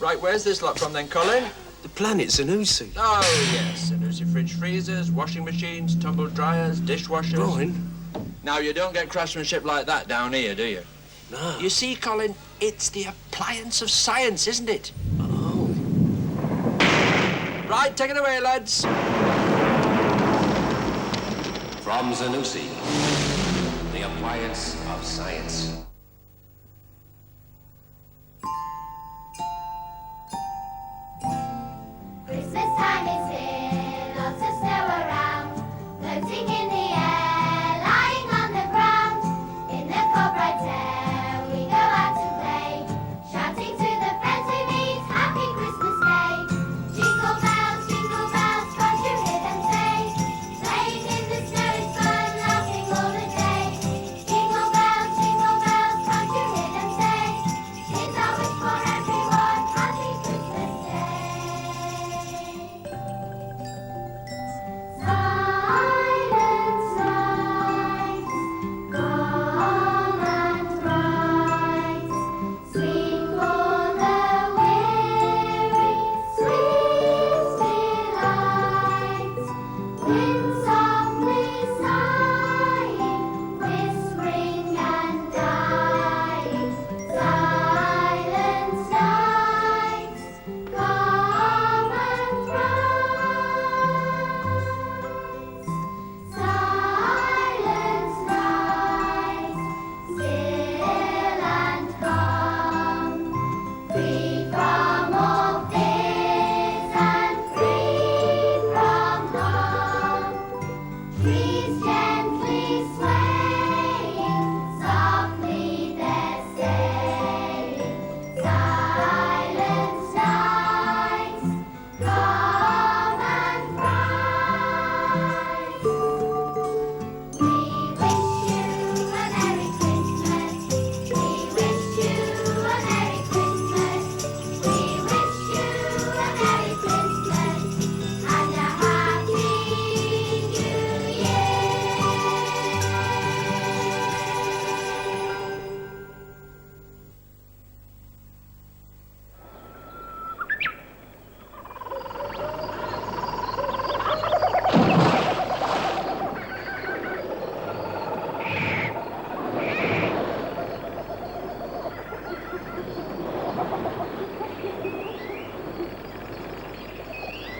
Right, where's this lot from then, Colin? The planet Zanussi. Oh, yes. Zanussi fridge freezers, washing machines, tumble dryers, dishwashers. Brian? Now, you don't get craftsmanship like that down here, do you? No. You see, Colin, it's the appliance of science, isn't it? Oh. Right, take it away, lads. From Zanussi, the appliance of science. Christmas time is here, lots of snow around, floating in the air, lying on the ground. In the cold bright air, we go out to play, shouting to the friends we meet, Happy Christmas Day. Jingle bells, can't you hear them say? Playing in the snow is fun, laughing all the day. Jingle bells, can't you hear them say? Here's our wish for everyone, Happy Christmas Day. Silent night, calm and bright, sing for the weary, sweet delight. Wind softly sighing, whispering and dying. Silent night, calm and bright. Silent night, still and calm, free from all fears and free from harm. Trees gently swaying, softly they're saying. Silent night, calm and bright. We wish you a Merry Christmas. We wish you a Merry Christmas. We wish you a Merry Christmas and a Happy New Year.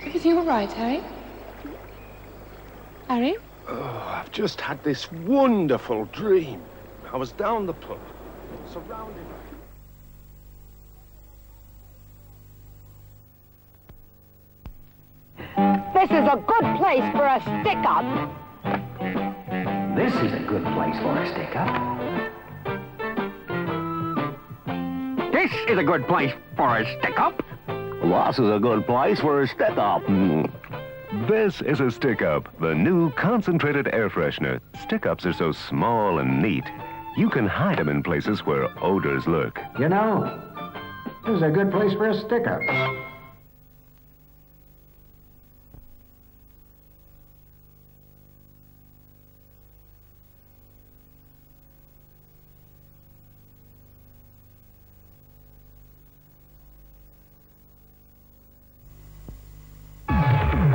Everything all right, Harry? Harry? Oh, I've just had this wonderful dream. I was down the pub, surrounded by... This is a good place for a stick-up. This is a good place for a stick-up. This is a good place for a stick-up. This is a good place for a stick-up. This is a stick-up, the new concentrated air freshener. Stick-ups are so small and neat, you can hide them in places where odors lurk. You know, this is a good place for a stick-up.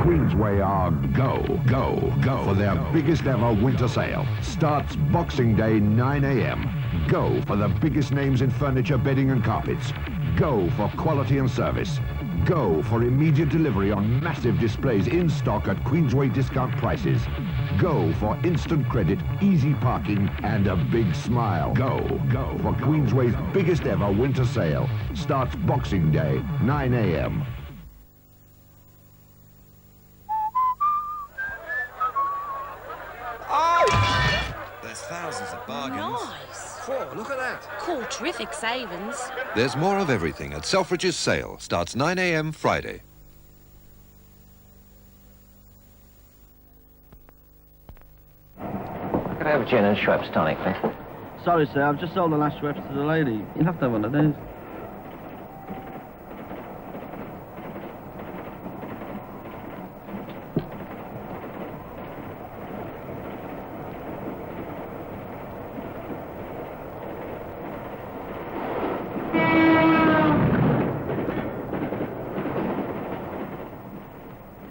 Queensway are go for their biggest ever winter sale. Starts Boxing Day 9 a.m. Go for the biggest names in furniture, bedding and carpets. Go for quality and service. Go for immediate delivery on massive displays in stock at Queensway discount prices. Go for instant credit, easy parking and a big smile. Go for Queensway's biggest ever winter sale. Starts Boxing Day 9 a.m. There's thousands of bargains. Nice. Whoa, look at that. Cool, terrific savings. There's more of everything at Selfridge's sale. Starts 9 a.m. Friday. Could I have a gin and Schweppes tonic, please? Sorry, sir, I've just sold the last Schweppes to the lady. You'll have to have one of these.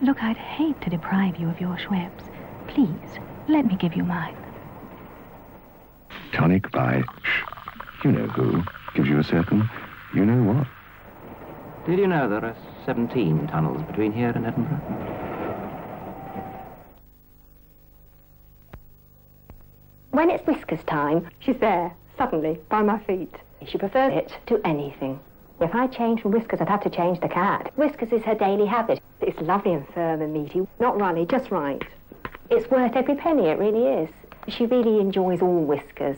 Look, I'd hate to deprive you of your Schweppes. Please, let me give you mine. Tonic by you know who. Gives you a certain you know what. Did you know there are 17 tunnels between here and Edinburgh? When it's Whiskers time, she's there, suddenly, by my feet. She prefers it to anything. If I changed from Whiskers, I'd have to change the cat. Whiskers is her daily habit. It's lovely and firm and meaty, not runny, just right. It's worth every penny, it really is. She really enjoys all Whiskers.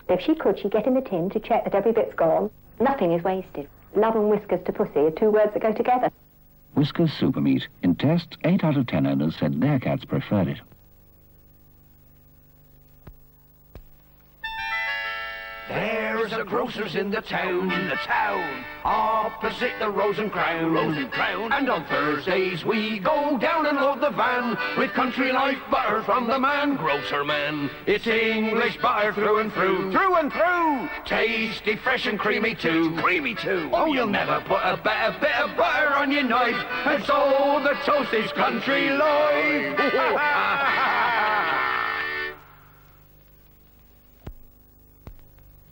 If she could, she'd get in the tin to check that every bit's gone. Nothing is wasted. Love and Whiskers to pussy are two words that go together. Whiskers Super Meat. In tests, 8 out of 10 owners said their cats preferred it. There's a grocer's in the town, opposite the Rose and Crown, And on Thursdays we go down and load the van with country life butter from the man, grocer man. It's English butter through and through, tasty, fresh and creamy too, Oh, you'll never put a better bit of butter on your knife, and so the toast is country life.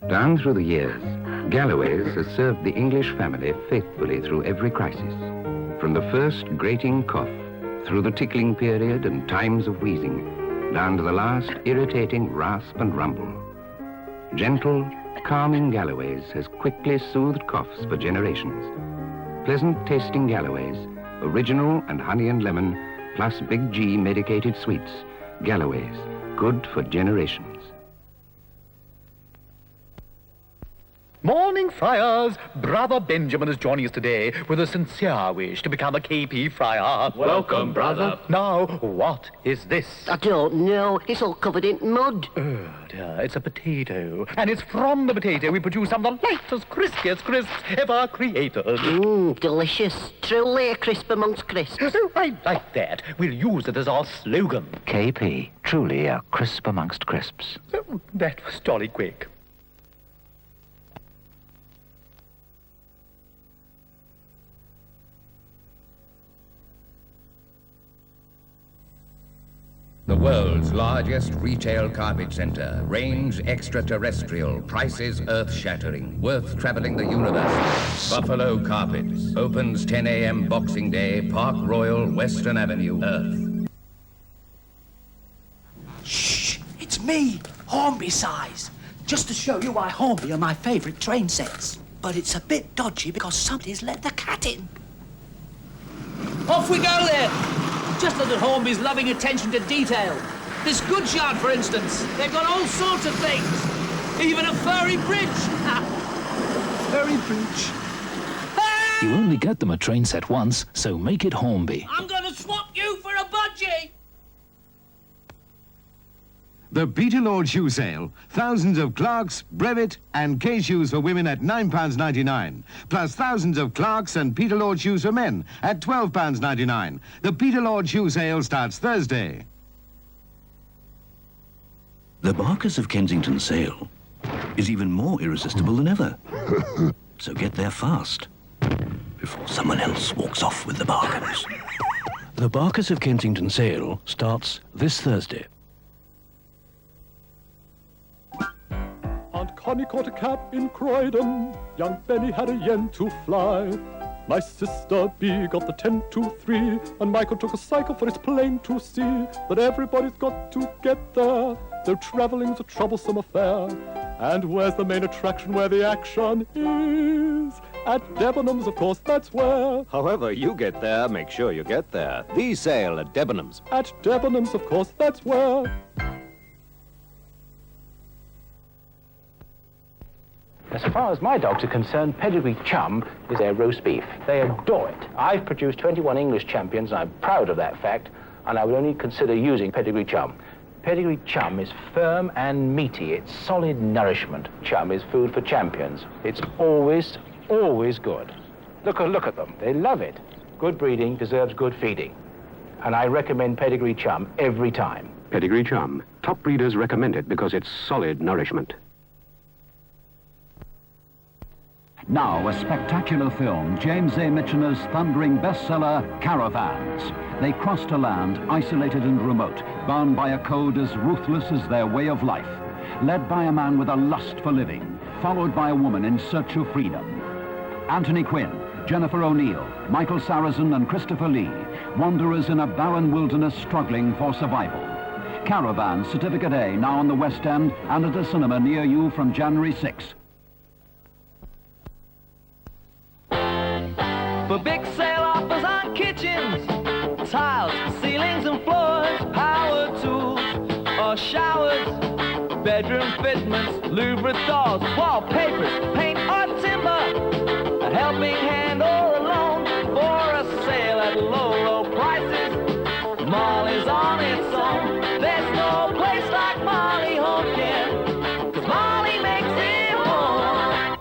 Down through the years, Galloway's has served the English family faithfully through every crisis. From the first grating cough, through the tickling period and times of wheezing, down to the last irritating rasp and rumble. Gentle, calming Galloway's has quickly soothed coughs for generations. Pleasant tasting Galloway's, original and honey and lemon, plus Big G medicated sweets. Galloway's, good for generations. Morning, friars. Brother Benjamin is joining us today with a sincere wish to become a KP friar. Welcome, brother. Now, what is this? I don't know. It's all covered in mud. Oh, dear. It's a potato. And it's from the potato we produce some of the lightest, crispiest crisps ever created. Delicious. Truly a crisp amongst crisps. Oh, I like that. We'll use it as our slogan. KP, truly a crisp amongst crisps. Oh, that was jolly quick. The world's largest retail carpet center. Range extraterrestrial. Prices earth-shattering. Worth traveling the universe. Buffalo Carpets. Opens 10 a.m. Boxing Day. Park Royal, Western Avenue, Earth. Shh! It's me, Hornby Size. Just to show you why Hornby are my favourite train sets. But it's a bit dodgy because somebody's let the cat in. Off we go then! Just look at Hornby's loving attention to detail. This goods yard, for instance. They've got all sorts of things. Even a furry bridge. Furry bridge. You only get them a train set once, so make it Hornby. I'm gonna swap you for a budgie. The Peter Lord Shoe Sale. Thousands of Clarks, Brevet and K shoes for women at £9.99. Plus thousands of Clarks and Peter Lord shoes for men at £12.99. The Peter Lord Shoe Sale starts Thursday. The Barkers of Kensington sale is even more irresistible than ever. So get there fast before someone else walks off with the bargains. The Barkers of Kensington sale starts this Thursday. Aunt Connie caught a cap in Croydon. Young Benny had a yen to fly. My sister B got the 10-2-3, and Michael took a cycle, for it's plain to see that everybody's got to get there, though travelling's a troublesome affair. And where's the main attraction where the action is? At Debenhams, of course, that's where. However you get there, make sure you get there. The sale at Debenhams. At Debenhams, of course, that's where. As far as my dogs are concerned, Pedigree Chum is their roast beef. They adore it. I've produced 21 English champions, and I'm proud of that fact, and I would only consider using Pedigree Chum. Pedigree Chum is firm and meaty. It's solid nourishment. Chum is food for champions. It's always, always good. Look at them. They love it. Good breeding deserves good feeding. And I recommend Pedigree Chum every time. Pedigree Chum. Top breeders recommend it because it's solid nourishment. Now, a spectacular film, James A. Michener's thundering bestseller, Caravans. They crossed a land isolated and remote, bound by a code as ruthless as their way of life. Led by a man with a lust for living, followed by a woman in search of freedom. Anthony Quinn, Jennifer O'Neill, Michael Sarrazin and Christopher Lee, wanderers in a barren wilderness struggling for survival. Caravans, Certificate A, now on the West End and at a cinema near you from January 6. For big sale offers on kitchens, tiles, ceilings and floors, power tools or showers, bedroom fitments, louvered dolls, wallpapers, paint or timber, a helping hand or a loan for a sale at low, low prices. Molly's on its own. There's no place like Molly Home Care, 'cause Molly makes it home.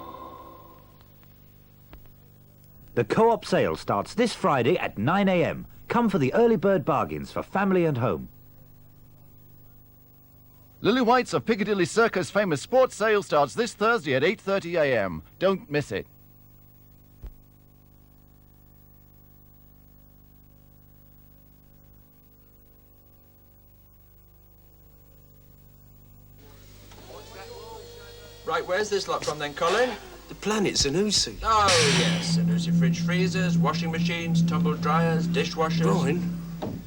The Co-op sale starts this Friday at 9 a.m. Come for the early bird bargains for family and home. Lily White's of Piccadilly Circus famous sports sale starts this Thursday at 8:30 a.m. Don't miss it. Right, where's this lot from then, Colin? The planet Zanussi. Oh, yes. Zanussi fridge freezers, washing machines, tumble dryers, dishwashers. Brian?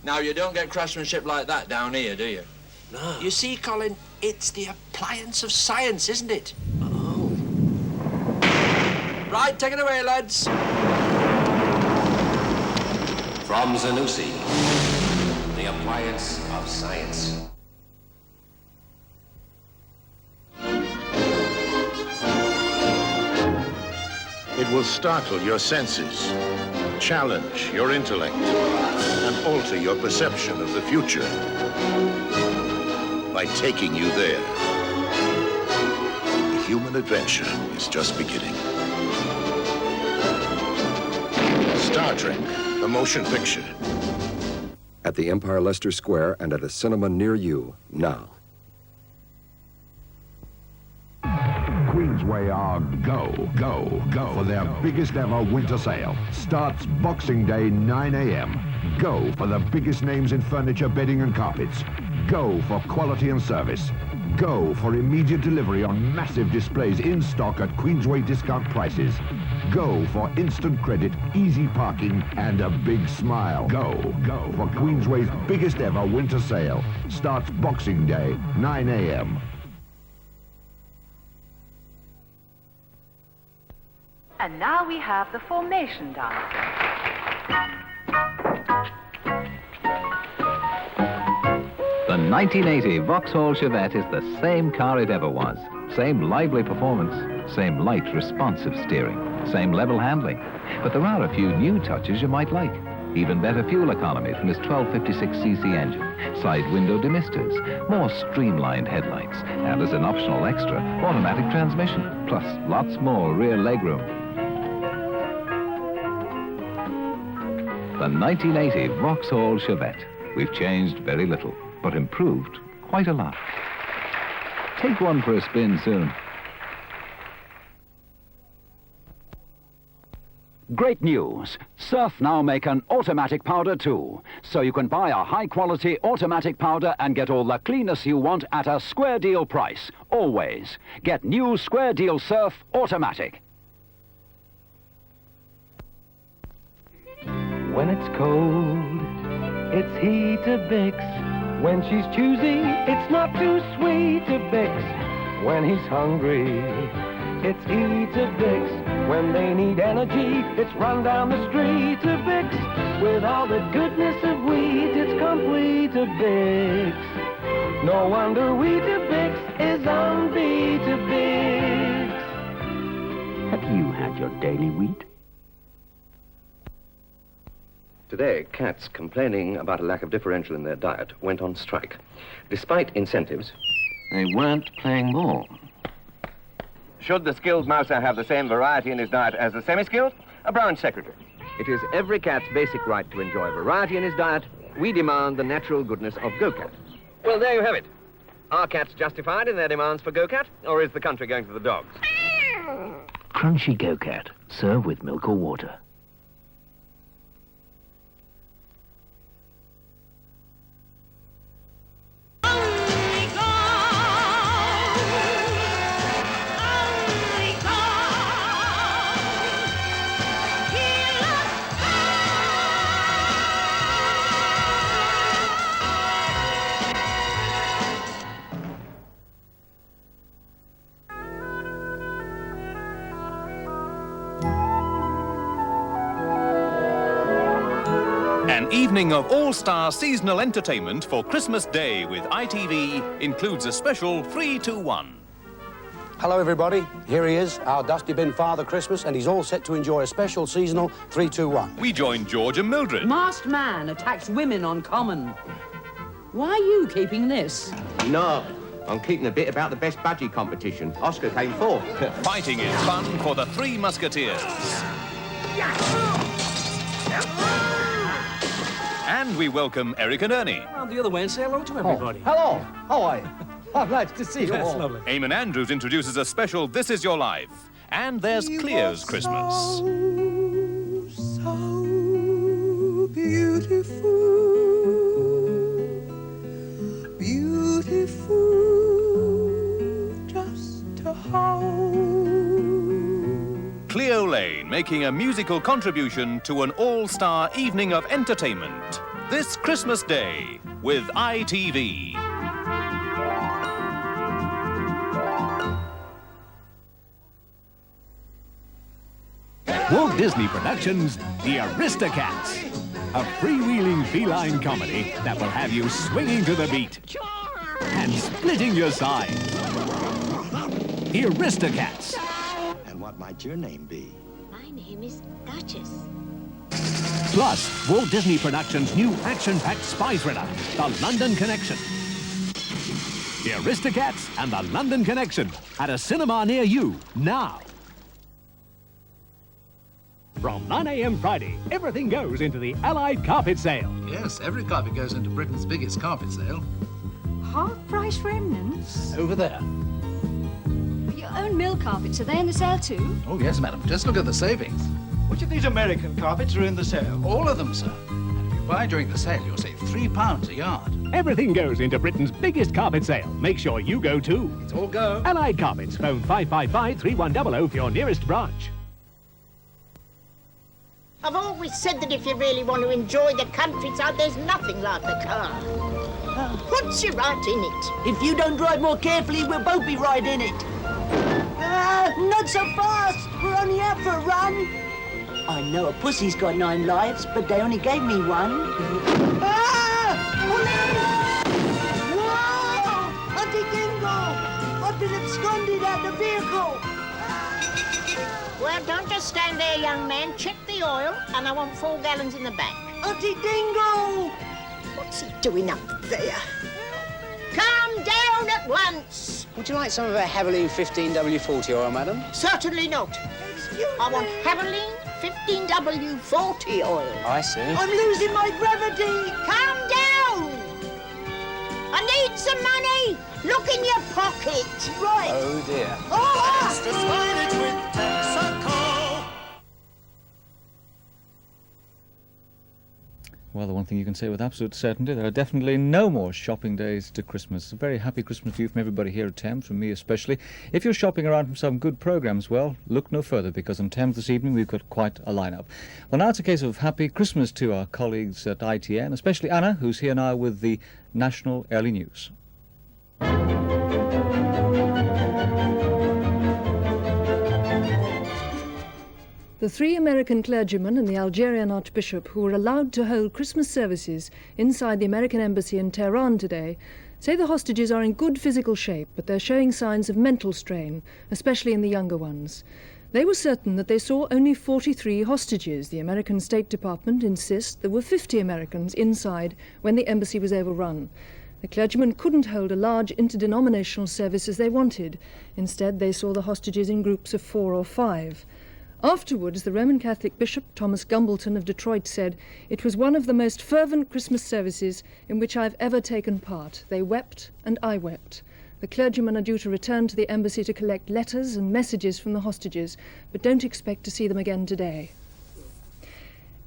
Now, you don't get craftsmanship like that down here, do you? No. You see, Colin, it's the appliance of science, isn't it? Oh. Right, take it away, lads. From Zanussi, the appliance of science. It will startle your senses, challenge your intellect, and alter your perception of the future by taking you there. The human adventure is just beginning. Star Trek, the motion picture. At the Empire Leicester Square and at a cinema near you now. Queensway are go for their biggest ever winter sale. Starts Boxing Day, 9 a.m. Go for the biggest names in furniture, bedding and carpets. Go for quality and service. Go for immediate delivery on massive displays in stock at Queensway discount prices. Go for instant credit, easy parking and a big smile. Go for Queensway's biggest ever winter sale. Starts Boxing Day, 9 a.m. And now we have the formation dancer. The 1980 Vauxhall Chevette is the same car it ever was. Same lively performance, same light, responsive steering, same level handling. But there are a few new touches you might like. Even better fuel economy from this 1256cc engine, side window demisters, more streamlined headlights, and as an optional extra, automatic transmission, plus lots more rear legroom. The 1980 Vauxhall Chevette. We've changed very little, but improved quite a lot. Take one for a spin soon. Great news! Surf now make an automatic powder too. So you can buy a high-quality automatic powder and get all the cleanness you want at a square deal price. Always. Get new Square Deal Surf Automatic. When it's cold, it's Heatabix. When she's choosy, it's not too sweet to Bix. When he's hungry, it's Heatabix. When they need energy, it's run down the street to Bix. With all the goodness of wheat, it's complete to Bix. No wonder Weetabix is on Beat-a-Bix. Have you had your daily wheat? Today, cats complaining about a lack of differential in their diet went on strike. Despite incentives, they weren't playing ball. Should the skilled mouser have the same variety in his diet as the semi-skilled? A branch secretary. It is every cat's basic right to enjoy variety in his diet. We demand the natural goodness of GoCat. Well, there you have it. Are cats justified in their demands for GoCat, or is the country going to the dogs? crunchy go-cat. Serve with milk or water. An evening of all-star seasonal entertainment for Christmas Day with ITV includes a special 3-2-1. Hello, everybody. Here he is, our Dusty Bin Father Christmas, and he's all set to enjoy a special seasonal 3-2-1. We join George and Mildred. Masked man attacks women on common. Why are you keeping this? No, I'm keeping a bit about the best budgie competition. Oscar came fourth. Fighting is fun for the Three Musketeers. And we welcome Eric and Ernie. Round the other way and say hello to everybody. Hello. How are you? I'm glad to see you all. That's lovely. Eamon Andrews introduces a special This Is Your Life. And there's Cleo's Christmas. So beautiful, beautiful, just to hold. Cleo Lane making a musical contribution to an all-star evening of entertainment this Christmas Day with ITV. Walt Disney Productions, The Aristocats, a freewheeling feline comedy that will have you swinging to the beat and splitting your sides. The Aristocats. And what might your name be? My name is Duchess. Plus, Walt Disney Productions' new action-packed spy thriller, The London Connection. The Aristocats and The London Connection at a cinema near you now. From 9 a.m. Friday, everything goes into the Allied Carpet Sale. Yes, every carpet goes into Britain's biggest carpet sale. Half-price remnants? Over there. Your own mill carpets, are they in the sale too? Oh, yes, madam. Just look at the savings. Which of these American carpets are in the sale? All of them, sir. And if you buy during the sale, you'll save £3 a yard. Everything goes into Britain's biggest carpet sale. Make sure you go too. Let's all go. Allied Carpets. Phone 555-3100 for your nearest branch. I've always said that if you really want to enjoy the countryside, there's nothing like a car. Puts you right in it. If you don't drive more carefully, we'll both be right in it. Not so fast. We're only out for a run. I know a pussy's got 9 lives, but they only gave me one. Police! Whoa! Auntie Dingle! I've been absconded out the vehicle. Well, don't just stand there, young man. Check the oil, and I want 4 gallons in the back. Auntie Dingle! What's he doing up there? Calm down at once. Would you like some of our Haviline 15W40 oil, madam? Certainly not. I want Haviline 15W40 oil. I see. I'm losing my gravity. Calm down. I need some money. Look in your pocket. Right. Oh, dear. Well, the one thing you can say with absolute certainty, there are definitely no more shopping days to Christmas. A very happy Christmas to you from everybody here at Thames, from me especially. If you're shopping around for some good programmes, well, look no further, because on Thames this evening we've got quite a lineup. Well, now it's a case of happy Christmas to our colleagues at ITN, especially Anna, who's here now with the National Early News. The 3 American clergymen and the Algerian Archbishop who were allowed to hold Christmas services inside the American embassy in Tehran today say the hostages are in good physical shape, but they're showing signs of mental strain, especially in the younger ones. They were certain that they saw only 43 hostages. The American State Department insists there were 50 Americans inside when the embassy was overrun. The clergymen couldn't hold a large interdenominational service as they wanted. Instead, they saw the hostages in groups of 4 or 5. Afterwards, the Roman Catholic Bishop Thomas Gumbleton of Detroit said, "It was one of the most fervent Christmas services in which I've ever taken part. They wept and I wept." The clergymen are due to return to the embassy to collect letters and messages from the hostages, but don't expect to see them again today.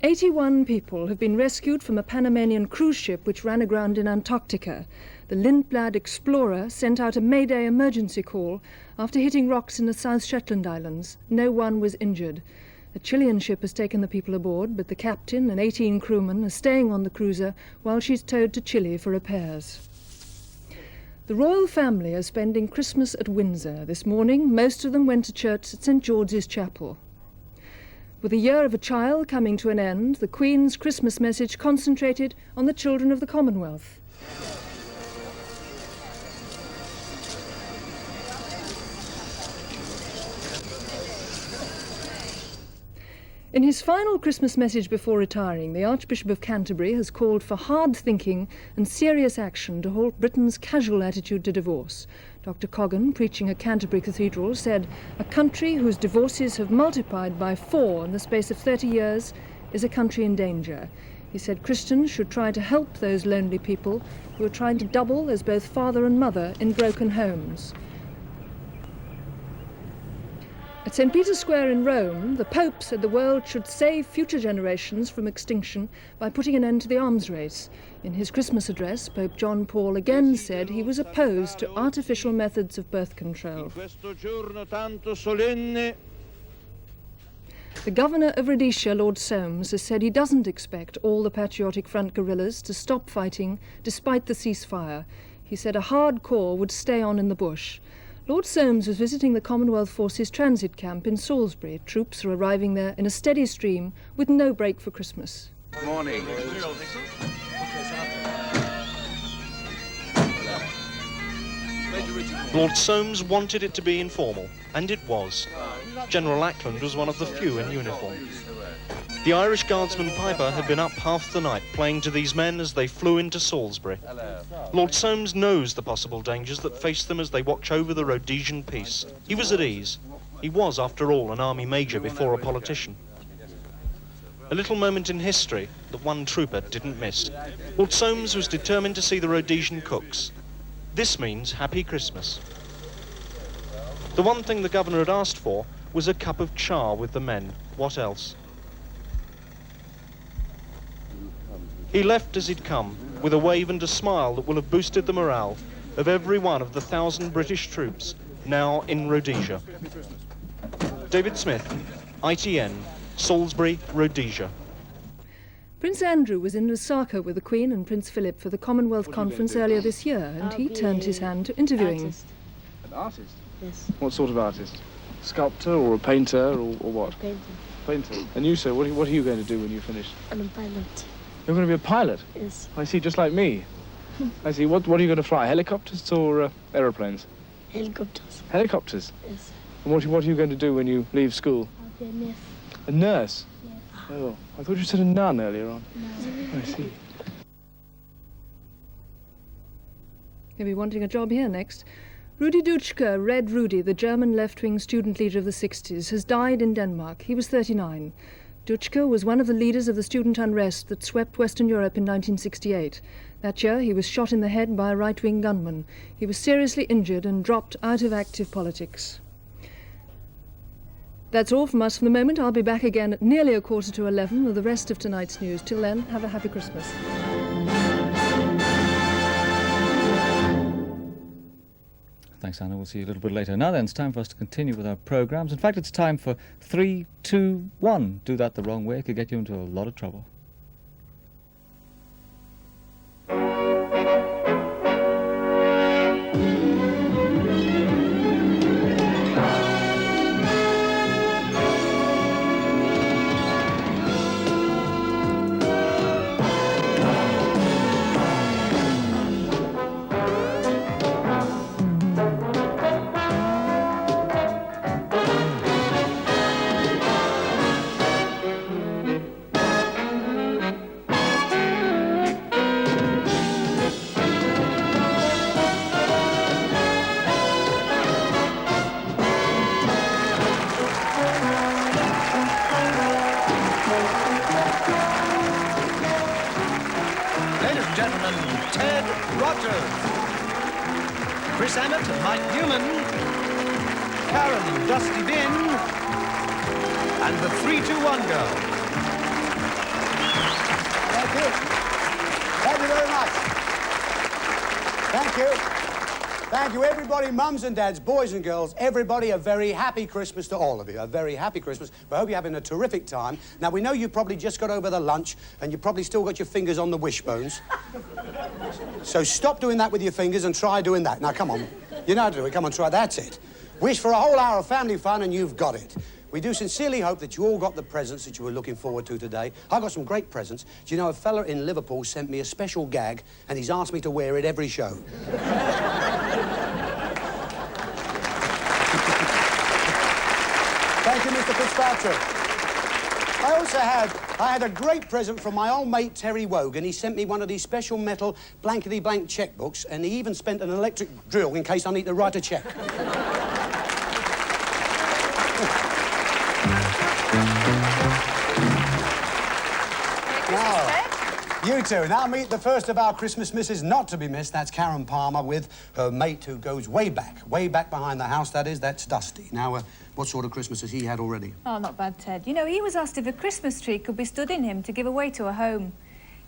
81 people have been rescued from a Panamanian cruise ship which ran aground in Antarctica. The Lindblad Explorer sent out a Mayday emergency call after hitting rocks in the South Shetland Islands. No one was injured. A Chilean ship has taken the people aboard, but the captain and 18 crewmen are staying on the cruiser while she's towed to Chile for repairs. The royal family are spending Christmas at Windsor. This morning, most of them went to church at St George's Chapel. With the year of a child coming to an end, the Queen's Christmas message concentrated on the children of the Commonwealth. In his final Christmas message before retiring, the Archbishop of Canterbury has called for hard thinking and serious action to halt Britain's casual attitude to divorce. Dr. Coggan, preaching at Canterbury Cathedral, said, "A country whose divorces have multiplied by 4 in the space of 30 years is a country in danger." He said Christians should try to help those lonely people who are trying to double as both father and mother in broken homes. At St. Peter's Square in Rome, the Pope said the world should save future generations from extinction by putting an end to the arms race. In his Christmas address, Pope John Paul again said he was opposed to artificial methods of birth control. The governor of Rhodesia, Lord Soames, has said he doesn't expect all the Patriotic Front guerrillas to stop fighting despite the ceasefire. He said a hard core would stay on in the bush. Lord Soames was visiting the Commonwealth Forces transit camp in Salisbury. Troops are arriving there in a steady stream with no break for Christmas. Morning. Lord Soames wanted it to be informal, and it was. General Ackland was one of the few in uniform. The Irish Guardsman Piper had been up half the night playing to these men as they flew into Salisbury. Lord Soames knows the possible dangers that face them as they watch over the Rhodesian peace. He was at ease. He was, after all, an army major before a politician. A little moment in history that one trooper didn't miss. Lord Soames was determined to see the Rhodesian cooks. This means Happy Christmas. The one thing the governor had asked for was a cup of char with the men. What else? He left as he'd come, with a wave and a smile that will have boosted the morale of every one of the 1,000 British troops now in Rhodesia. David Smith, ITN, Salisbury, Rhodesia. Prince Andrew was in Lusaka with the Queen and Prince Philip for the Commonwealth Conference earlier this year, and he turned his hand to interviewing. Artist. An artist? Yes. What sort of artist? Sculptor or a painter or what? Painter. Painter. And you, sir, what are you going to do when you finish? I'm a pilot. You're going to be a pilot? Yes. I see, just like me. I see. What are you going to fly? Helicopters or aeroplanes? Helicopters. Helicopters? Yes. And what are you going to do when you leave school? I'll be a nurse. A nurse? Yeah. Oh, I thought you said a nun earlier on. No. I see. He'll be wanting a job here next. Rudi Dutschke, Red Rudy, the German left-wing student leader of the 60s, has died in Denmark. He was 39. Dutschke was one of the leaders of the student unrest that swept Western Europe in 1968. That year, he was shot in the head by a right-wing gunman. He was seriously injured and dropped out of active politics. That's all from us for the moment. I'll be back again at nearly 11:15 with the rest of tonight's news. Till then, have a happy Christmas. Thanks, Anna. We'll see you a little bit later. Now then, it's time for us to continue with our programmes. In fact, it's time for 3, 2, 1. Do that the wrong way, it could get you into a lot of trouble. Chris Emmett and Mike Newman, Karen and Dusty Bin, and the 3-2-1 girl. Thank you. Thank you very much. Thank you. Thank you, everybody, mums and dads, boys and girls, everybody, a very happy Christmas to all of you. A very happy Christmas. We hope you're having a terrific time. Now, we know you probably just got over the lunch, and you probably still got your fingers on the wishbones. So stop doing that with your fingers and try doing that. Now, come on. You know how to do it. Come on, try. That's it. Wish for a whole hour of family fun, and you've got it. We do sincerely hope that you all got the presents that you were looking forward to today. I got some great presents. Do you know, a fella in Liverpool sent me a special gag, and he's asked me to wear it every show. Thank you, Mr. Fitzpatrick. I had a great present from my old mate, Terry Wogan. He sent me one of these special metal blankety-blank checkbooks, and he even spent an electric drill in case I need to write a check. You two. Now meet the first of our Christmas misses not to be missed. That's Karen Palmer with her mate who goes way back behind the house, that is. That's Dusty. Now, what sort of Christmas has he had already? Oh, not bad, Ted. You know, he was asked if a Christmas tree could be stood in him to give away to a home.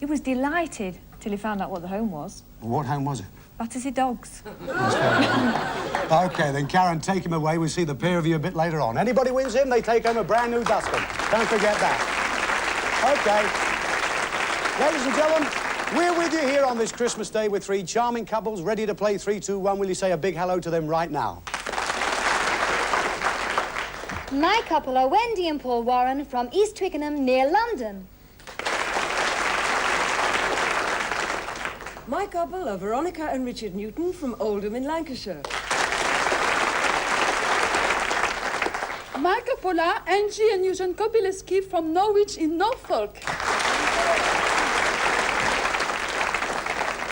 He was delighted till he found out what the home was. What home was it? Battersea Dogs. OK, then, Karen, take him away. We'll see the pair of you a bit later on. Anybody wins him, they take home a brand new dustbin. Don't forget that. OK. Ladies and gentlemen, we're with you here on this Christmas Day with three charming couples ready to play 3-2-1. Will you say a big hello to them right now? My couple are Wendy and Paul Warren from East Twickenham, near London. My couple are Veronica and Richard Newton from Oldham in Lancashire. My couple are Angie and Eugene Kobileski from Norwich in Norfolk.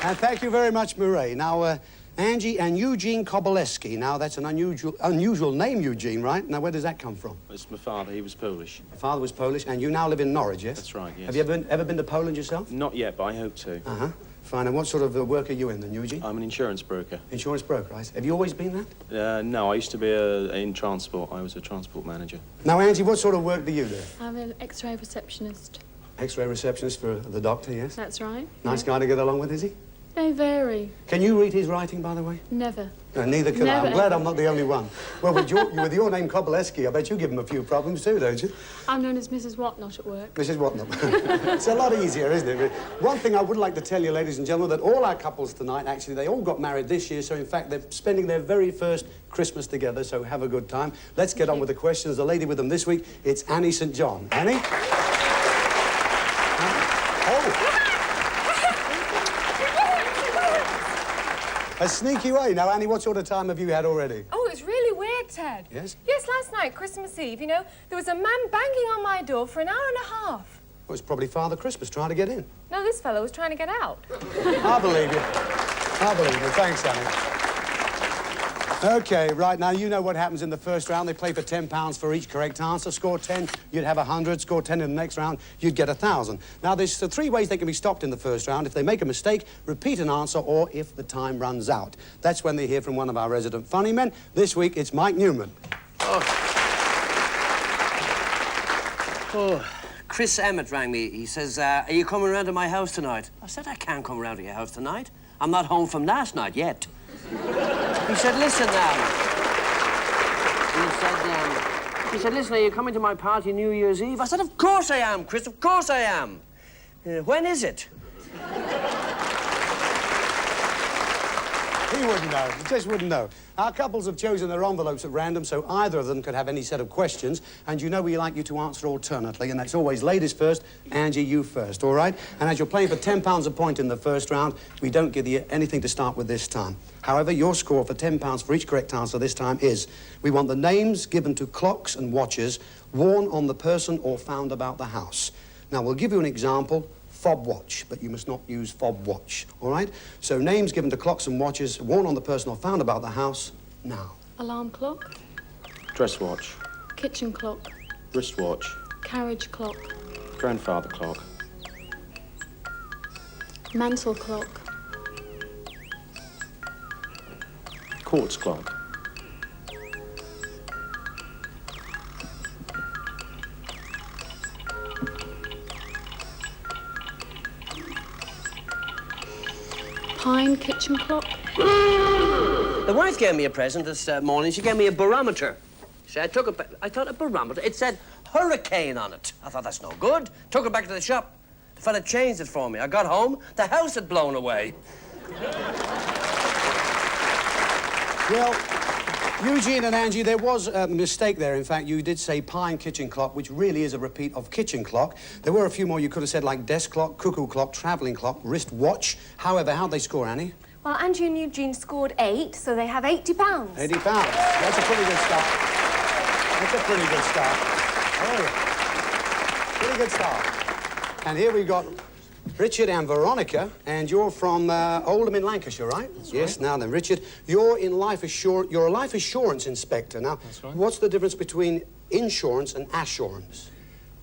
And thank you very much, Murray. Now, Angie and Eugene Kobileski. Now, that's an unusual name, Eugene, right? Now, where does that come from? It's my father. He was Polish. Your father was Polish, and you now live in Norwich, yes? That's right, yes. Have you ever been to Poland yourself? Not yet, but I hope to. Uh-huh. Fine. And what sort of work are you in then, Eugene? I'm an insurance broker. Insurance broker, right? Have you always been that? No, I used to be in transport. I was a transport manager. Now, Angie, what sort of work do you do? I'm an X-ray receptionist. X-ray receptionist for the doctor, yes? That's right. Nice guy to get along with, is he? They vary. Can you read his writing, by the way? Never. No, neither can I. I'm glad I'm not the only one. Well, with your name, Kobileski, I bet you give him a few problems too, don't you? I'm known as Mrs. Whatnot at work. Mrs. Whatnot. It's a lot easier, isn't it? One thing I would like to tell you, ladies and gentlemen, that all our couples tonight, actually, they all got married this year, so in fact, they're spending their very first Christmas together, so have a good time. Let's get on with the questions. The lady with them this week, it's Annie St. John. Annie? A sneaky way. Now, Annie, what sort of time have you had already? Oh, it's really weird, Ted. Yes? Yes, last night, Christmas Eve, you know, there was a man banging on my door for an hour and a half. Well, it's probably Father Christmas trying to get in. No, this fellow was trying to get out. I believe you. I believe you. Thanks, Annie. OK, right, now, you know what happens in the first round. They play for £10 for each correct answer. Score 10, you'd have 100. Score 10 in the next round, you'd get 1,000. Now, there's three ways they can be stopped in the first round. If they make a mistake, repeat an answer, or if the time runs out. That's when they hear from one of our resident funny men. This week, it's Mike Newman. Chris Emmett rang me. He says, are you coming around to my house tonight? I said, I can't come around to your house tonight. I'm not home from last night yet. He said, listen now. He said, listen, are you coming to my party New Year's Eve? I said, of course I am, Chris, of course I am. When is it? He wouldn't know. He just wouldn't know. Our couples have chosen their envelopes at random, so either of them could have any set of questions, and you know we like you to answer alternately, and that's always ladies first. Angie, you first, all right? And as you're playing for £10 a point in the first round, we don't give you anything to start with this time. However, your score for £10 for each correct answer this time is, we want the names given to clocks and watches worn on the person or found about the house. Now, we'll give you an example. Fob watch, but you must not use fob watch, all right? So names given to clocks and watches worn on the person or found about the house now. Alarm clock. Dress watch. Kitchen clock. Wristwatch. Carriage clock. Grandfather clock. Mantle clock. quartz clock. Pine kitchen clock. The wife gave me a present this morning. She gave me a barometer. See, I thought a barometer. It said hurricane on it. I thought, that's no good. Took it back to the shop. The fella changed it for me. I got home, the house had blown away. Well, Eugene and Angie, there was a mistake there. In fact, you did say pine kitchen clock, which really is a repeat of kitchen clock. There were a few more you could have said, like desk clock, cuckoo clock, travelling clock, wrist watch. However, how'd they score, Annie? Well, Angie and Eugene scored 8, so they have £80. £80. That's a pretty good start. That's a pretty good start. Oh, yeah. Pretty good start. And here we got Richard and Veronica, and you're from Oldham in Lancashire, right? That's yes. right. Now then, Richard, you're a life assurance inspector. Now, That's right. what's the difference between insurance and assurance?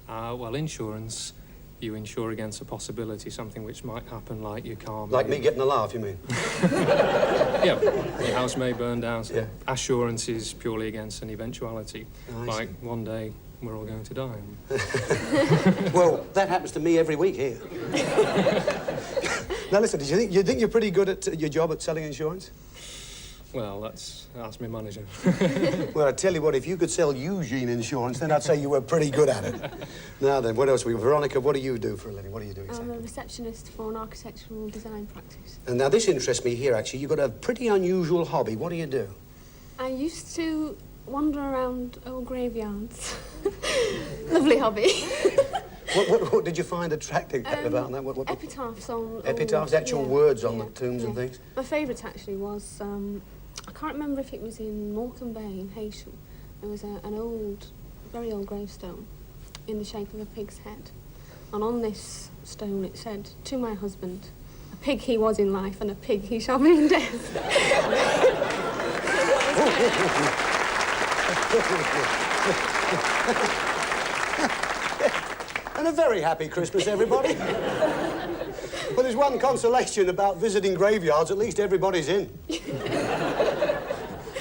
Well, insurance, you insure against a possibility, something which might happen, like your car. Like me getting a laugh, you mean? Yeah, your house may burn down. So yeah. Assurance is purely against an eventuality, Oh, I like see. one day we're all going to die. Well, that happens to me every week here. Now listen, do you think you're pretty good at your job at selling insurance? Well, that's my manager. Well, I tell you what, if you could sell Eugene insurance, then I'd say you were pretty good at it. Now then, what else we got? Veronica, what do you do for a living? What do you do exactly? I'm a receptionist for an architectural design practice. And now this interests me here, actually. You've got a pretty unusual hobby. What do you do? I used to wander around old graveyards. Lovely hobby. What did you find attractive about that? What epitaphs on... Epitaphs, old, actual yeah, words on yeah, the tombs and things? My favourite, actually, was... I can't remember if it was in Morecambe Bay in Heysham. There was an old, very old gravestone in the shape of a pig's head. And on this stone it said, "To my husband, a pig he was in life and a pig he shall be in death." And a very happy Christmas, everybody. Well, there's one consolation about visiting graveyards. At least everybody's in.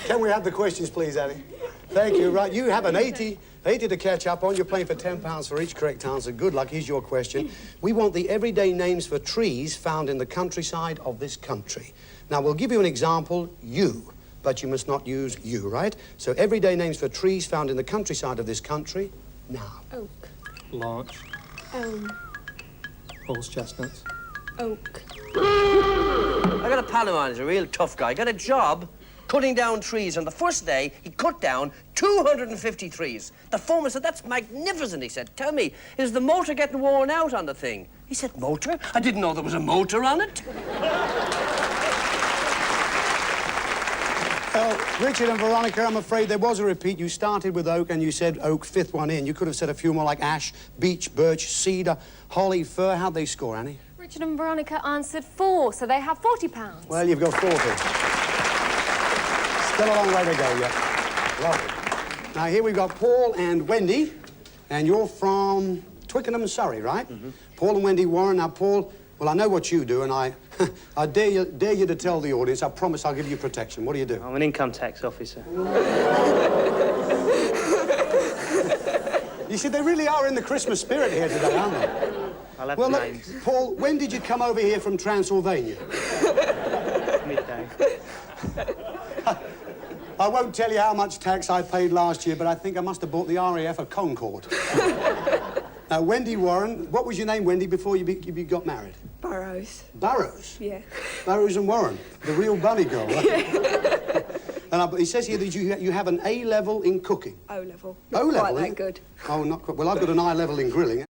Can we have the questions, please, Annie? Thank you. Right, you have an 80 to catch up on. You're playing for £10 for each correct answer. Good luck. Here's your question. We want the everyday names for trees found in the countryside of this country. Now, we'll give you an example, yew, but you must not use yew, right? So, everyday names for trees found in the countryside of this country, now. Oak. Larch, Elm. horse chestnuts. Oak. I got a pal of mine, he's a real tough guy. Got a job cutting down trees, and the first day he cut down 250 trees. The foreman said, "That's magnificent." He said, "Tell me, is the motor getting worn out on the thing?" He said, "Motor? I didn't know there was a motor on it." Well, Richard and Veronica, I'm afraid there was a repeat. You started with oak and you said oak, fifth one in. You could have said a few more like ash, beech, birch, cedar, holly, fir. How'd they score, Annie? Richard and Veronica answered 4, so they have £40. Well, you've got 40. Still a long way to go yet. Lovely. Now, here we've got Paul and Wendy, and you're from Twickenham, Surrey, right? Mm-hmm. Paul and Wendy Warren. Now, Paul, well, I know what you do, and I dare you to tell the audience. I promise I'll give you protection. What do you do? I'm an income tax officer. You see, they really are in the Christmas spirit here today, aren't they? I'll have well, look, names. Paul, when did you come over here from Transylvania? Midday. I won't tell you how much tax I paid last year, but I think I must have bought the RAF a Concorde. Now, Wendy Warren, what was your name, Wendy, before you got married? Burrows. Burrows? Yeah. Burrows and Warren, the real bunny girl, right? And he says here that you have an A level in cooking. O level. O level? Quite that good. Oh, not quite. Well, I've got an I level in grilling.